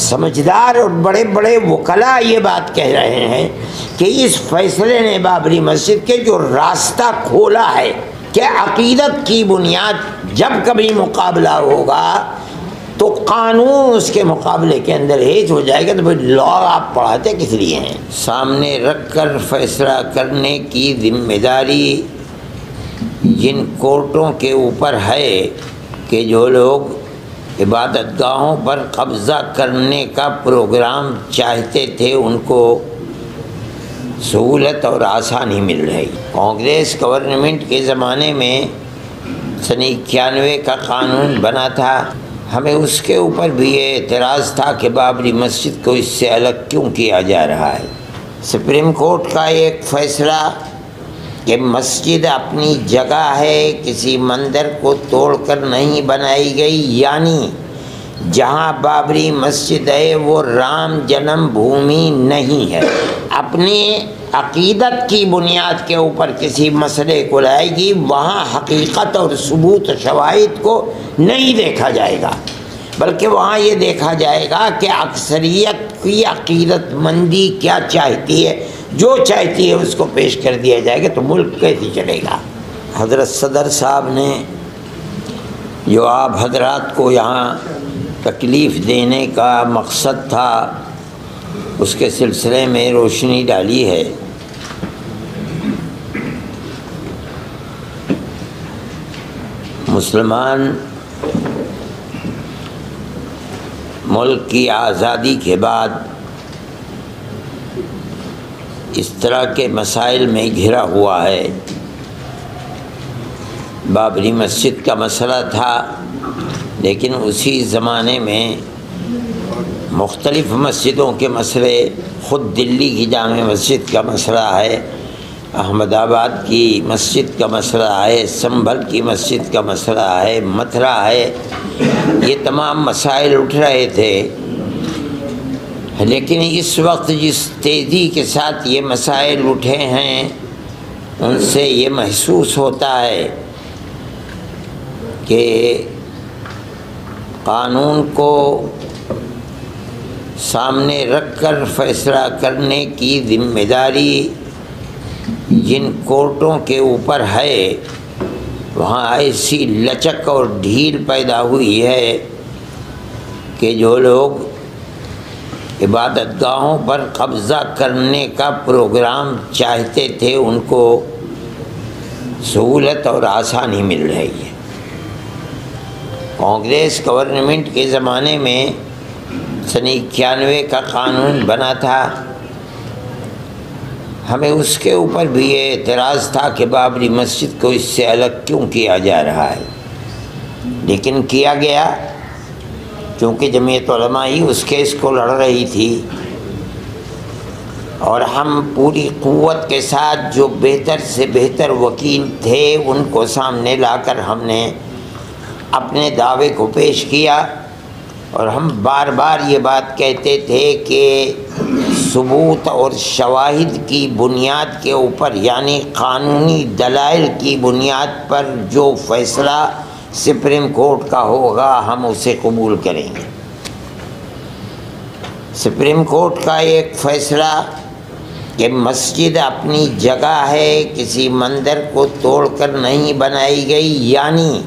سمجھدار اور بڑے بڑے وکلاء یہ بات کہہ رہے ہیں کہ اس فیصلے نے بابری مسجد کے جو راستہ کھولا ہے کہ عقیدت کی بنیاد جب کبھی مقابلہ ہوگا تو قانون اس کے مقابلے کے اندر ہیج ہو جائے گا، تو پھر لا آپ پڑھاتے کس لیے ہیں؟ سامنے رکھ کر فیصلہ کرنے کی ذمہ داری جن کورٹوں کے اوپر ہے کہ جو لوگ عبادت گاہوں پر قبضہ کرنے کا پروگرام چاہتے تھے ان کو سہولت اور آسانی مل رہی۔ کانگریس گورنمنٹ کے زمانے میں سن 91 کا قانون بنا تھا، ہمیں اس کے اوپر بھی یہ اعتراض تھا کہ بابری مسجد کو اس سے الگ کیوں کیا جا رہا ہے۔ سپریم کورٹ کا ایک فیصلہ کہ مسجد اپنی جگہ ہے، کسی مندر کو توڑ کر نہیں بنائی گئی، یعنی جہاں بابری مسجد ہے وہ رام جنم بھومی نہیں ہے، اپنی عقیدت کی بنیاد کے اوپر کسی مسئلے کو لائے گی، وہاں حقیقت اور ثبوت شواہد کو نہیں دیکھا جائے گا، بلکہ وہاں یہ دیکھا جائے گا کہ اکثریت کی عقیدت مندی کیا چاہتی ہے، جو چاہتی ہے اس کو پیش کر دیا جائے گا، تو ملک کیسے چلے گا؟ حضرت صدر صاحب نے جو آپ حضرات کو یہاں تکلیف دینے کا مقصد تھا اس کے سلسلے میں روشنی ڈالی ہے۔ مسلمان ملک کی آزادی کے بعد اس طرح کے مسائل میں گھرا ہوا ہے۔ بابری مسجد کا مسئلہ تھا، لیکن اسی زمانے میں مختلف مسجدوں کے مسئلے، خود دلی کی جامع مسجد کا مسئلہ ہے، احمد آباد کی مسجد کا مسئلہ ہے، سنبھل کی مسجد کا مسئلہ ہے، متھرا ہے، یہ تمام مسائل اٹھ رہے تھے۔ لیکن اس وقت جس تیزی کے ساتھ یہ مسائل اٹھے ہیں ان سے یہ محسوس ہوتا ہے کہ قانون کو سامنے رکھ کر فیصلہ کرنے کی ذمہ داری جن کورٹوں کے اوپر ہے وہاں ایسی لچک اور ڈھیل پیدا ہوئی ہے کہ جو لوگ عبادت گاہوں پر قبضہ کرنے کا پروگرام چاہتے تھے ان کو سہولت اور آسانی مل رہی ہے۔ کانگریس گورنمنٹ کے زمانے میں سن 91 کا قانون بنا تھا، ہمیں اس کے اوپر بھی یہ اعتراض تھا کہ بابری مسجد کو اس سے الگ کیوں کیا جا رہا ہے، لیکن کیا گیا کیونکہ جمعیت علماء ہی اس کیس کو لڑ رہی تھی، اور ہم پوری قوت کے ساتھ جو بہتر سے بہتر وکیل تھے ان کو سامنے لا کر ہم نے اپنے دعوے کو پیش کیا، اور ہم بار بار یہ بات کہتے تھے کہ ثبوت اور شواہد کی بنیاد کے اوپر، یعنی قانونی دلائل کی بنیاد پر جو فیصلہ سپریم کورٹ کا ہوگا ہم اسے قبول کریں گے۔ سپریم کورٹ کا ایک فیصلہ کہ مسجد اپنی جگہ ہے، کسی مندر کو توڑ کر نہیں بنائی گئی، یعنی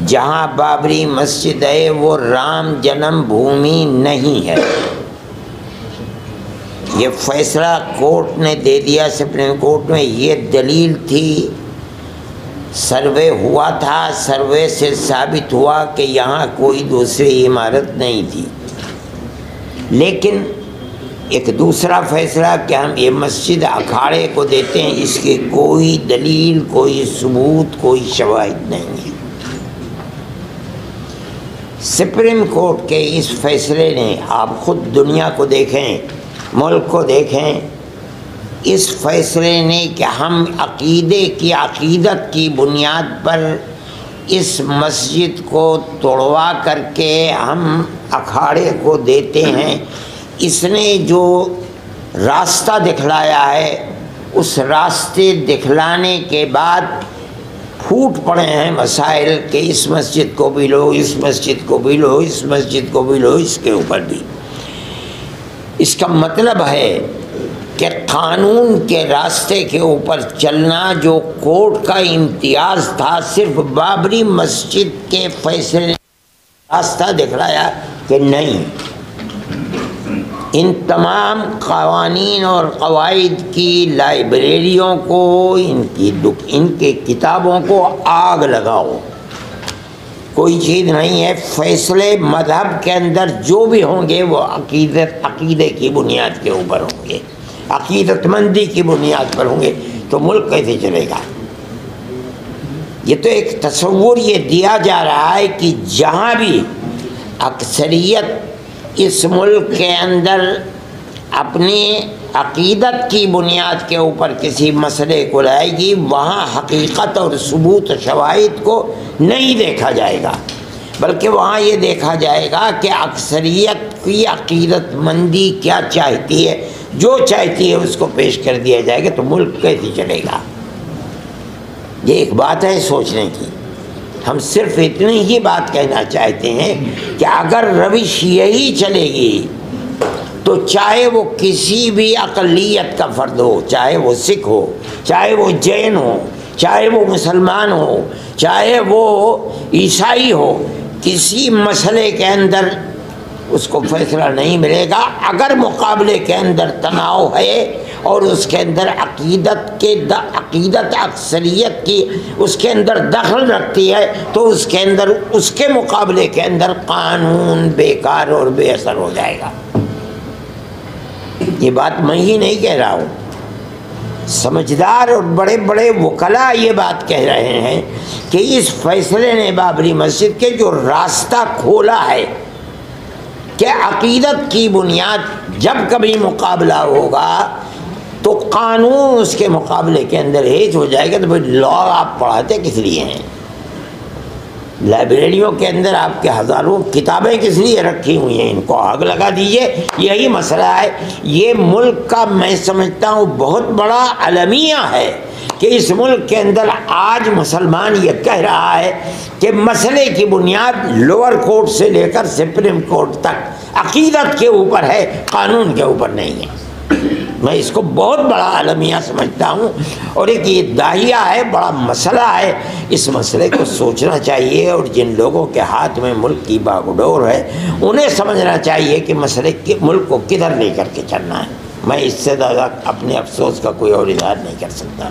جہاں بابری مسجد ہے وہ رام جنم بھومی نہیں ہے، یہ فیصلہ کورٹ نے دے دیا سپریم کورٹ میں۔ یہ دلیل تھی، سروے ہوا تھا، سروے سے ثابت ہوا کہ یہاں کوئی دوسری عمارت نہیں تھی، لیکن ایک دوسرا فیصلہ کہ ہم یہ مسجد اکھاڑے کو دیتے ہیں، اس کی کوئی دلیل، کوئی ثبوت، کوئی شواہد نہیں ہے۔ سپریم کورٹ کے اس فیصلے نے، آپ خود دنیا کو دیکھیں، ملک کو دیکھیں، اس فیصلے نے کہ ہم عقیدت کی بنیاد پر اس مسجد کو توڑوا کر کے ہم اکھاڑے کو دیتے ہیں، اس نے جو راستہ دکھلایا ہے اس راستے دکھلانے کے بعد پھوٹ پڑے ہیں مسائل کہ اس مسجد کو بھی لو، اس مسجد کو بھی لو، اس مسجد کو بھی لو، اس کے اوپر بھی۔ اس کا مطلب ہے کہ قانون کے راستے کے اوپر چلنا جو کورٹ کا امتیاز تھا، صرف بابری مسجد کے فیصلے نے راستہ دکھلایا کہ نہیں، ان تمام قوانین اور قواعد کی لائبریریوں کو، ان کے کتابوں کو آگ لگاؤ، کوئی چیز نہیں ہے۔ فیصلے مذہب کے اندر جو بھی ہوں گے وہ عقیدے کی بنیاد کے اوپر ہوں گے، عقیدت مندی کی بنیاد پر ہوں گے، تو ملک کیسے چلے گا؟ یہ تو ایک تصور یہ دیا جا رہا ہے کہ جہاں بھی اکثریت اس ملک کے اندر اپنی عقیدت کی بنیاد کے اوپر کسی مسئلے کو لائے گی، وہاں حقیقت اور ثبوت شواہد کو نہیں دیکھا جائے گا، بلکہ وہاں یہ دیکھا جائے گا کہ اکثریت کی عقیدت مندی کیا چاہتی ہے، جو چاہتی ہے اس کو پیش کر دیا جائے گا، تو ملک کیسے چلے گا؟ یہ ایک بات ہے سوچنے کی۔ ہم صرف اتنی ہی بات کہنا چاہتے ہیں کہ اگر روش یہی چلے گی تو چاہے وہ کسی بھی اقلیت کا فرد ہو، چاہے وہ سکھ ہو، چاہے وہ جین ہو، چاہے وہ مسلمان ہو، چاہے وہ عیسائی ہو، کسی مسئلے کے اندر اس کو فیصلہ نہیں ملے گا۔ اگر مقابلے کے اندر تناؤ ہے اور اس کے اندر عقیدت اکثریت کی اس کے اندر دخل رکھتی ہے، تو اس کے اندر اس کے مقابلے کے اندر قانون بیکار اور بے اثر ہو جائے گا۔ یہ بات میں ہی نہیں کہہ رہا ہوں، سمجھدار اور بڑے بڑے وکلاء یہ بات کہہ رہے ہیں کہ اس فیصلے نے بابری مسجد کے جو راستہ کھولا ہے کہ عقیدت کی بنیاد جب کبھی مقابلہ ہوگا تو قانون اس کے مقابلے کے اندر ہیج ہو جائے گا۔ تو بھائی لا آپ پڑھاتے کس لیے ہیں؟ لائبریریوں کے اندر آپ کے ہزاروں کتابیں کس لیے رکھی ہوئی ہیں؟ ان کو آگ لگا دیجئے۔ یہی مسئلہ ہے۔ یہ ملک کا میں سمجھتا ہوں بہت بڑا المیہ ہے کہ اس ملک کے اندر آج مسلمان یہ کہہ رہا ہے کہ مسئلے کی بنیاد لوور کورٹ سے لے کر سپریم کورٹ تک عقیدت کے اوپر ہے، قانون کے اوپر نہیں ہے۔ میں اس کو بہت بڑا المیہ سمجھتا ہوں، اور ایک یہ داہیہ ہے، بڑا مسئلہ ہے۔ اس مسئلے کو سوچنا چاہیے، اور جن لوگوں کے ہاتھ میں ملک کی باگڈور ہے انہیں سمجھنا چاہیے کہ مسئلے کے ملک کو کدھر لے کر کے چلنا ہے۔ میں اس سے زیادہ اپنے افسوس کا کوئی اور اظہار نہیں کر سکتا۔